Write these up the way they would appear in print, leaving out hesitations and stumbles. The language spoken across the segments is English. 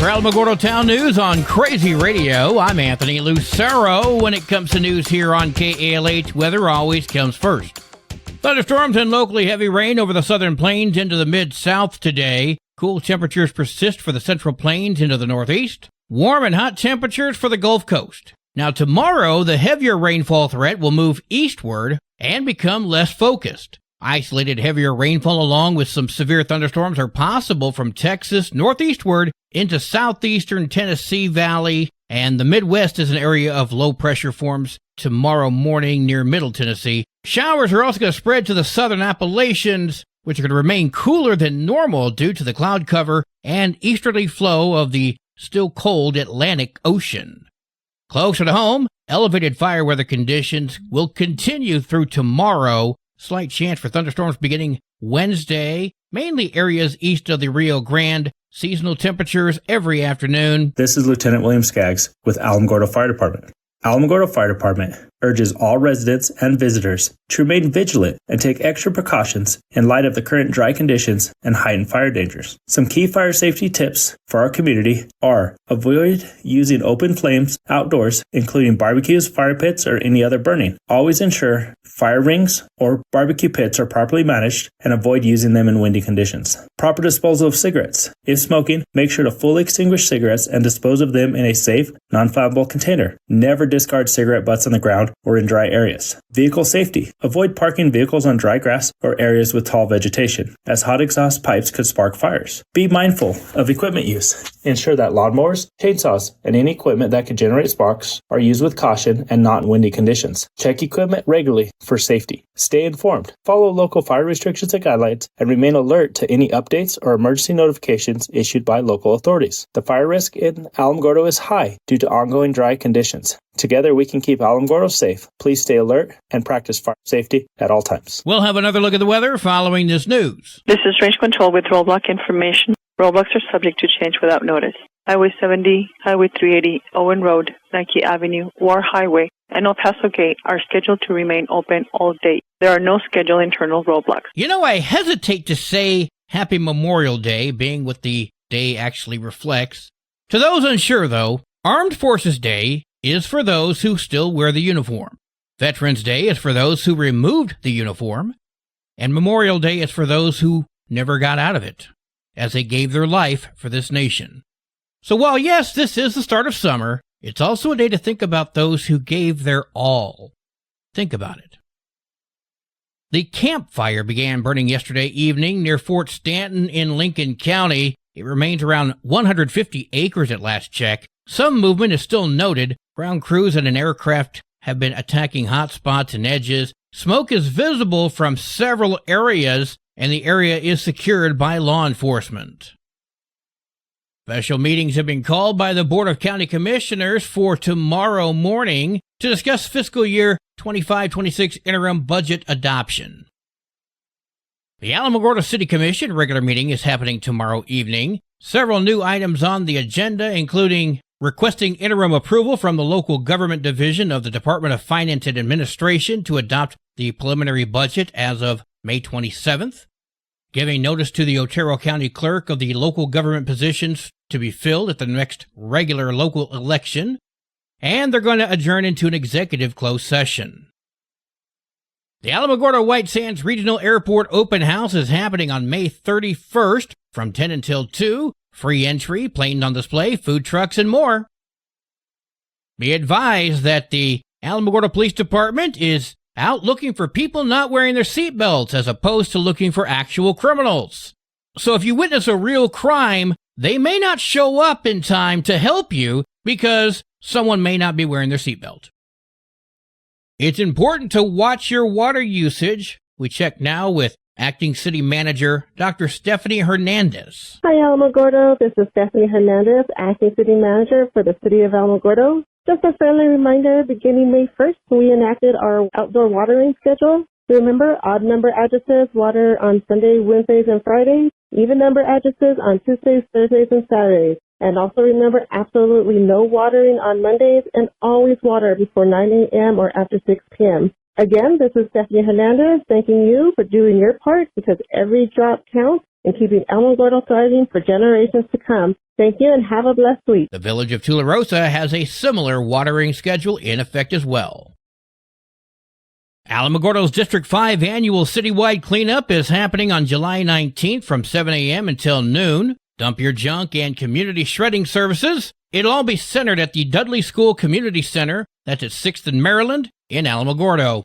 For Alamogordo Town News on Crazy Radio, I'm Anthony Lucero. When it comes to news here on KALH, weather always comes first. Thunderstorms and locally heavy rain over the southern plains into the mid-south today. Cool temperatures persist for the central plains into the northeast. Warm and hot temperatures for the Gulf Coast. Now tomorrow, the heavier rainfall threat will move eastward and become less focused. Isolated heavier rainfall along with some severe thunderstorms are possible from Texas northeastward into southeastern Tennessee Valley, and the Midwest is an area of low pressure forms tomorrow morning near Middle Tennessee. Showers are also going to spread to the southern Appalachians, which are going to remain cooler than normal due to the cloud cover and easterly flow of the still cold Atlantic Ocean. Closer to home, elevated fire weather conditions will continue through tomorrow. Slight chance for thunderstorms beginning Wednesday, mainly areas east of the Rio Grande. Seasonal temperatures every afternoon. This is Lieutenant William Skaggs with Alamogordo Fire Department. Alamogordo Fire Department urges all residents and visitors to remain vigilant and take extra precautions in light of the current dry conditions and heightened fire dangers. Some key fire safety tips for our community are: avoid using open flames outdoors, including barbecues, fire pits, or any other burning. Always ensure fire rings or barbecue pits are properly managed and avoid using them in windy conditions. Proper disposal of cigarettes. If smoking, make sure to fully extinguish cigarettes and dispose of them in a safe, non-flammable container. Never discard cigarette butts on the ground or in dry areas. Vehicle safety. Avoid parking vehicles on dry grass or areas with tall vegetation, as hot exhaust pipes could spark fires. Be mindful of equipment use. Ensure that lawnmowers, chainsaws, and any equipment that could generate sparks are used with caution and not in windy conditions. Check equipment regularly for safety. Stay informed. Follow local fire restrictions and guidelines, and remain alert to any updates or emergency notifications issued by local authorities. The fire risk in Alamogordo is high due to ongoing dry conditions. Together, we can keep Alamogordo safe. Please stay alert and practice fire safety at all times. We'll have another look at the weather following this news. This is Range Control with roadblock information. Roadblocks are subject to change without notice. Highway 70, Highway 380, Owen Road, Nike Avenue, War Highway, and El Paso Gate are scheduled to remain open all day. There are no scheduled internal roadblocks. You know, I hesitate to say Happy Memorial Day, being what the day actually reflects. To those unsure, though, Armed Forces Day is for those who still wear the uniform. Veterans Day is for those who removed the uniform. And Memorial Day is for those who never got out of it, as they gave their life for this nation. So while yes, this is the start of summer, it's also a day to think about those who gave their all. Think about it. The campfire began burning yesterday evening near Fort Stanton in Lincoln County. It remains around 150 acres at last check. Some movement is still noted. Ground crews and an aircraft have been attacking hot spots and edges. Smoke is visible from several areas, and the area is secured by law enforcement. Special meetings have been called by the Board of County Commissioners for tomorrow morning to discuss fiscal year 25-26 interim budget adoption. The Alamogordo City Commission regular meeting is happening tomorrow evening. Several new items on the agenda, including requesting interim approval from the local government division of the Department of Finance and Administration to adopt the preliminary budget as of May 27th, giving notice to the Otero County Clerk of the local government positions to be filled at the next regular local election, and they're going to adjourn into an executive closed session. The Alamogordo White Sands Regional Airport Open House is happening on May 31st from 10 until 2. Free entry, planes on display, food trucks, and more. Be advised that the Alamogordo Police Department is out looking for people not wearing their seatbelts as opposed to looking for actual criminals. So if you witness a real crime, they may not show up in time to help you because someone may not be wearing their seatbelt. It's important to watch your water usage. We check now with Acting City Manager Dr. Stephanie Hernandez. Hi, Alamogordo. This is Stephanie Hernandez, Acting City Manager for the City of Alamogordo. Just a friendly reminder, beginning May 1st, we enacted our outdoor watering schedule. Remember, odd number addresses water on Sunday, Wednesdays, and Fridays. Even number addresses on Tuesdays, Thursdays, and Saturdays. And also remember, absolutely no watering on Mondays, and always water before 9 a.m. or after 6 p.m. Again, this is Stephanie Hernandez thanking you for doing your part because every drop counts in keeping Alamogordo thriving for generations to come. Thank you and have a blessed week. The village of Tularosa has a similar watering schedule in effect as well. Alamogordo's District 5 annual citywide cleanup is happening on July 19th from 7 a.m. until noon. Dump your junk and community shredding services. It'll all be centered at the Dudley School Community Center, that's at 6th and Maryland in Alamogordo.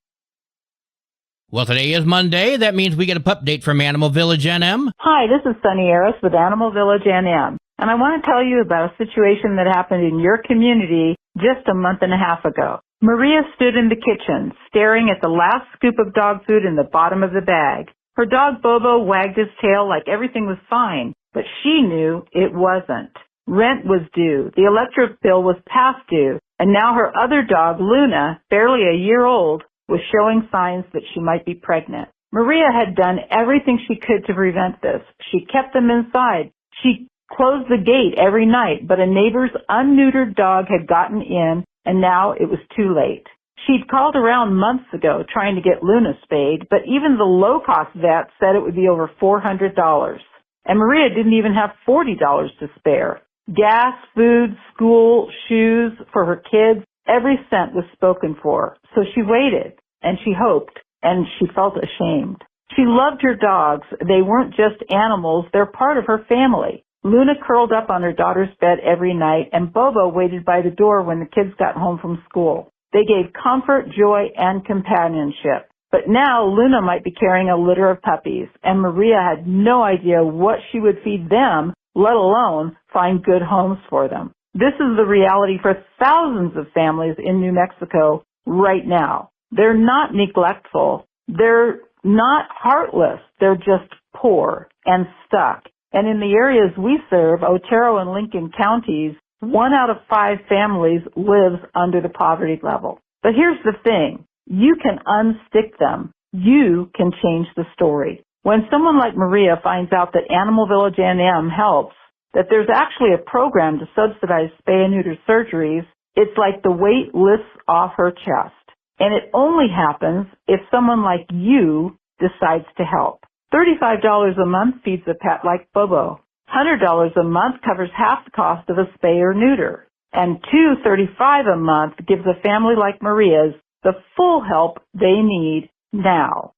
Well, today is Monday. That means we get a update from Animal Village NM. Hi, this is Sunny Harris with Animal Village NM, and I want to tell you about a situation that happened in your community just a month and a half ago. Maria stood in the kitchen, staring at the last scoop of dog food in the bottom of the bag. Her dog Bobo wagged his tail like everything was fine, but she knew it wasn't. Rent was due, the electric bill was past due, and now her other dog, Luna, barely a year old, was showing signs that she might be pregnant. Maria had done everything she could to prevent this. She kept them inside. She closed the gate every night, but a neighbor's unneutered dog had gotten in, and now it was too late. She'd called around months ago trying to get Luna spayed, but even the low-cost vet said it would be over $400. And Maria didn't even have $40 to spare. Gas, food, school, shoes for her kids, every cent was spoken for. So she waited, and she hoped, and she felt ashamed. She loved her dogs. They weren't just animals, they're part of her family. Luna curled up on her daughter's bed every night, and Bobo waited by the door when the kids got home from school. They gave comfort, joy, and companionship. But now Luna might be carrying a litter of puppies, and Maria had no idea what she would feed them, let alone find good homes for them. This is the reality for thousands of families in New Mexico right now. They're not neglectful. They're not heartless. They're just poor and stuck. And in the areas we serve, Otero and Lincoln counties, 1 out of 5 families lives under the poverty level. But here's the thing. You can unstick them. You can change the story. When someone like Maria finds out that Animal Village NM helps, that there's actually a program to subsidize spay and neuter surgeries, it's like the weight lifts off her chest. And it only happens if someone like you decides to help. $35 a month feeds a pet like Bobo. $100 a month covers half the cost of a spay or neuter. And $235 a month gives a family like Maria's the full help they need now.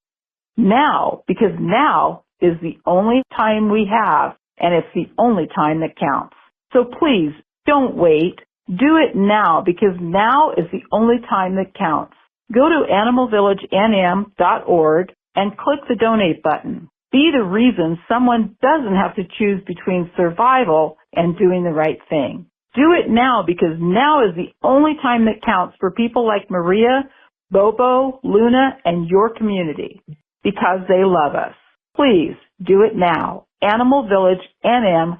Now, because now is the only time we have, and it's the only time that counts. So please, don't wait. Do it now, because now is the only time that counts. Go to animalvillagenm.org and click the donate button. Be the reason someone doesn't have to choose between survival and doing the right thing. Do it now, because now is the only time that counts for people like Maria, Bobo, Luna, and your community, because they love us. Please do it now. animalvillagenm.org.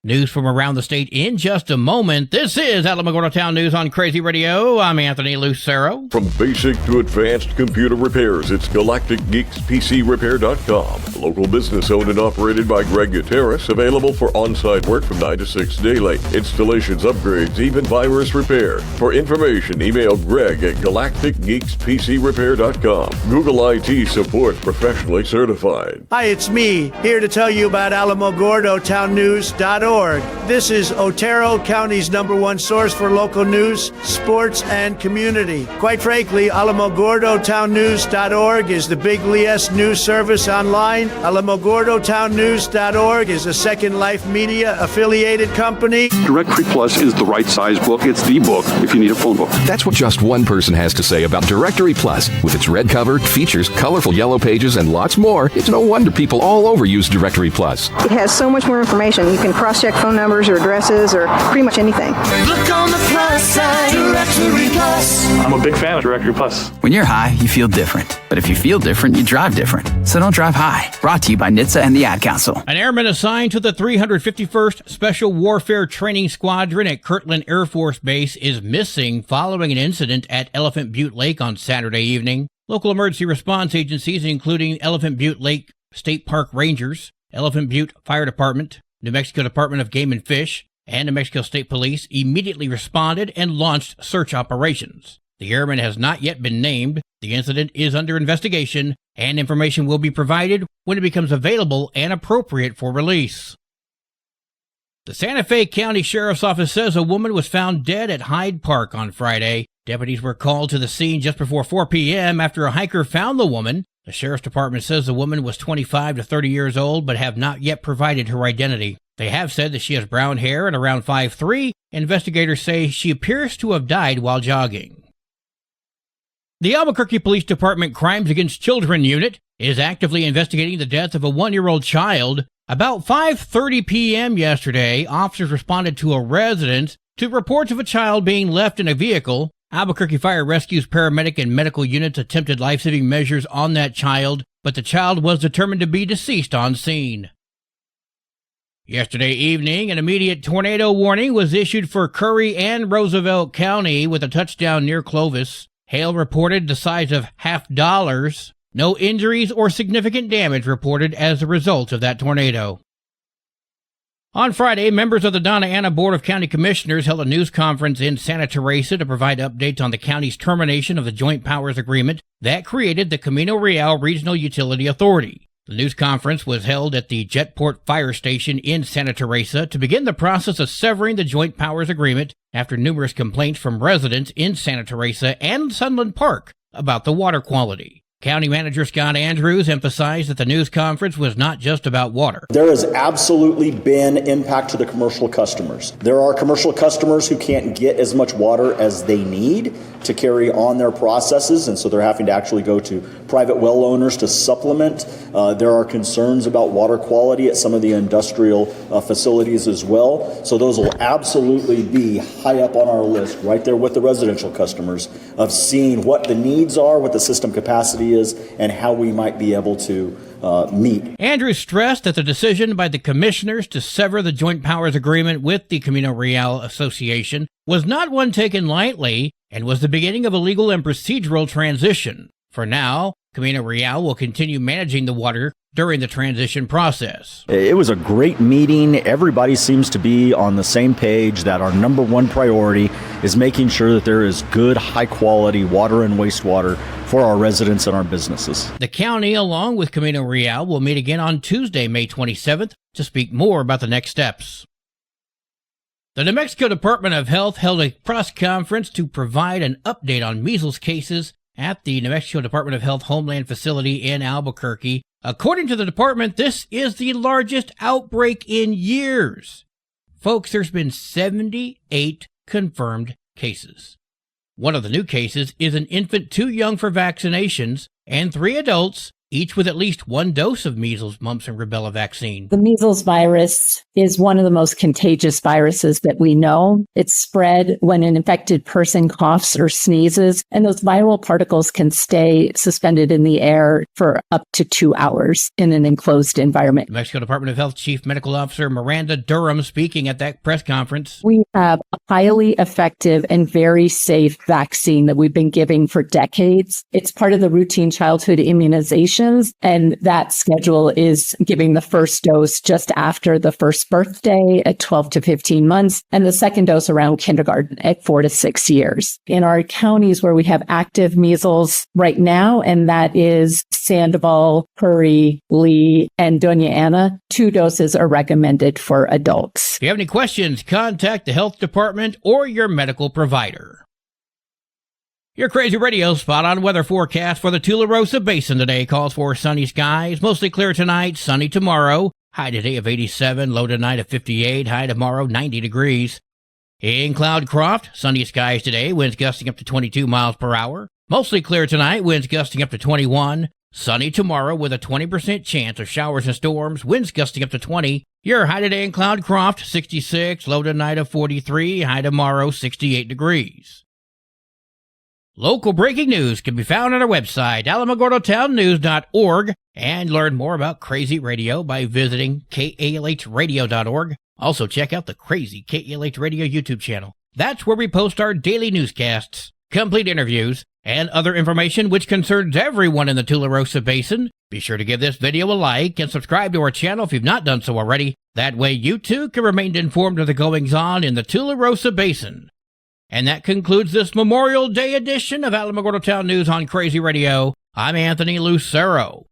News from around the state in just a moment. This is Alamogordo Town News on Crazy Radio. I'm Anthony Lucero. From basic to advanced computer repairs, it's GalacticGeeksPCRepair.com. Local business owned and operated by Greg Gutierrez. Available for on-site work from 9 to 6 daily. Installations, upgrades, even virus repair. For information, email Greg at GalacticGeeksPCRepair.com. Google IT support, professionally certified. Hi, it's me, here to tell you about Alamogordo Town News.org. This is Otero County's #1 source for local news, sports, and community. Quite frankly, Alamogordo Town News.org is the big LES news service online. Alamogordo Town News.org is a Second Life Media affiliated company. Directory Plus is the right size book. It's the book if you need a phone book. That's what just one person has to say about Directory Plus. With its red cover, features, colorful yellow pages, and lots more, it's no wonder people all over use Directory Plus. It has so much more information. You can cross-check phone numbers or addresses or pretty much anything. Look on the plus side, Directory Plus. I'm a big fan of Directory Plus. When you're high, you feel different. But if you feel different, you drive different. So don't drive high. Brought to you by NHTSA and the Ad Council. An airman assigned to the 351st Special Warfare Training Squadron at Kirtland Air Force Base is missing following an incident at Elephant Butte Lake on Saturday evening. Local emergency response agencies, including Elephant Butte Lake State Park Rangers, Elephant Butte Fire Department, New Mexico Department of Game and Fish, and New Mexico State Police immediately responded and launched search operations. The airman has not yet been named. The incident is under investigation, and information will be provided when it becomes available and appropriate for release. The Santa Fe County Sheriff's Office says a woman was found dead at Hyde Park on Friday. Deputies were called to the scene just before 4 p.m. after a hiker found the woman. The Sheriff's Department says the woman was 25 to 30 years old, but have not yet provided her identity. They have said that she has brown hair and around 5'3". Investigators say she appears to have died while jogging. The Albuquerque Police Department Crimes Against Children Unit is actively investigating the death of a 1-year-old child. About 5:30 p.m. yesterday, officers responded to a residence to reports of a child being left in a vehicle. Albuquerque Fire Rescue's paramedic and medical units attempted life-saving measures on that child, but the child was determined to be deceased on scene. Yesterday evening, an immediate tornado warning was issued for Curry and Roosevelt County with a touchdown near Clovis. Hail reported the size of $50. No injuries or significant damage reported as a result of that tornado. On Friday, members of the Donna Ana Board of County Commissioners held a news conference in Santa Teresa to provide updates on the county's termination of the Joint Powers Agreement that created the Camino Real Regional Utility Authority. The news conference was held at the Jetport Fire Station in Santa Teresa to begin the process of severing the Joint Powers Agreement after numerous complaints from residents in Santa Teresa and Sunland Park about the water quality. County Manager Scott Andrews emphasized that the news conference was not just about water. There has absolutely been impact to the commercial customers. There are commercial customers who can't get as much water as they need to carry on their processes, and so they're having to actually go to private well owners to supplement. There are concerns about water quality at some of the industrial facilities as well. So those will absolutely be high up on our list, right there with the residential customers, of seeing what the needs are, what the system capacity is, and how we might be able to meet. Andrews stressed that the decision by the commissioners to sever the Joint Powers Agreement with the Camino Real Association was not one taken lightly and was the beginning of a legal and procedural transition. For now, Camino Real will continue managing the water during the transition process. It was a great meeting. Everybody seems to be on the same page that our number one priority is making sure that there is good, high-quality water and wastewater for our residents and our businesses. The county, along with Camino Real, will meet again on Tuesday, May 27th, to speak more about the next steps. The New Mexico Department of Health held a press conference to provide an update on measles cases at the New Mexico Department of Health Homeland Facility in Albuquerque. According to the department, this is the largest outbreak in years. Folks, there's been 78 confirmed cases. One of the new cases is an infant too young for vaccinations, and 3 adults, each with at least 1 dose of measles, mumps, and rubella vaccine. The measles virus is one of the most contagious viruses that we know. It's spread when an infected person coughs or sneezes, and those viral particles can stay suspended in the air for up to 2 hours in an enclosed environment. New Mexico Department of Health Chief Medical Officer Miranda Durham speaking at that press conference. We have a highly effective and very safe vaccine that we've been giving for decades. It's part of the routine childhood immunization, and that schedule is giving the first dose just after the first birthday at 12 to 15 months, and the second dose around kindergarten at 4 to 6 years. In our counties where we have active measles right now, and that is Sandoval, Curry, Lee, and Doña Ana, 2 doses are recommended for adults. If you have any questions, contact the health department or your medical provider. Your Crazy Radio spot-on weather forecast for the Tularosa Basin today calls for sunny skies, mostly clear tonight, sunny tomorrow, high today of 87, low tonight of 58, high tomorrow 90 degrees. In Cloudcroft, sunny skies today, winds gusting up to 22 miles per hour, mostly clear tonight, winds gusting up to 21, sunny tomorrow with a 20% chance of showers and storms, winds gusting up to 20. Your high today in Cloudcroft, 66, low tonight of 43, high tomorrow 68 degrees. Local breaking news can be found on our website, alamogordotownnews.org, and learn more about Crazy Radio by visiting kalhradio.org. Also, check out the Crazy KALH Radio YouTube channel. That's where we post our daily newscasts, complete interviews, and other information which concerns everyone in the Tularosa Basin. Be sure to give this video a like and subscribe to our channel if you've not done so already. That way you too can remain informed of the goings-on in the Tularosa Basin. And that concludes this Memorial Day edition of Alamogordo Town News on Crazy Radio. I'm Anthony Lucero.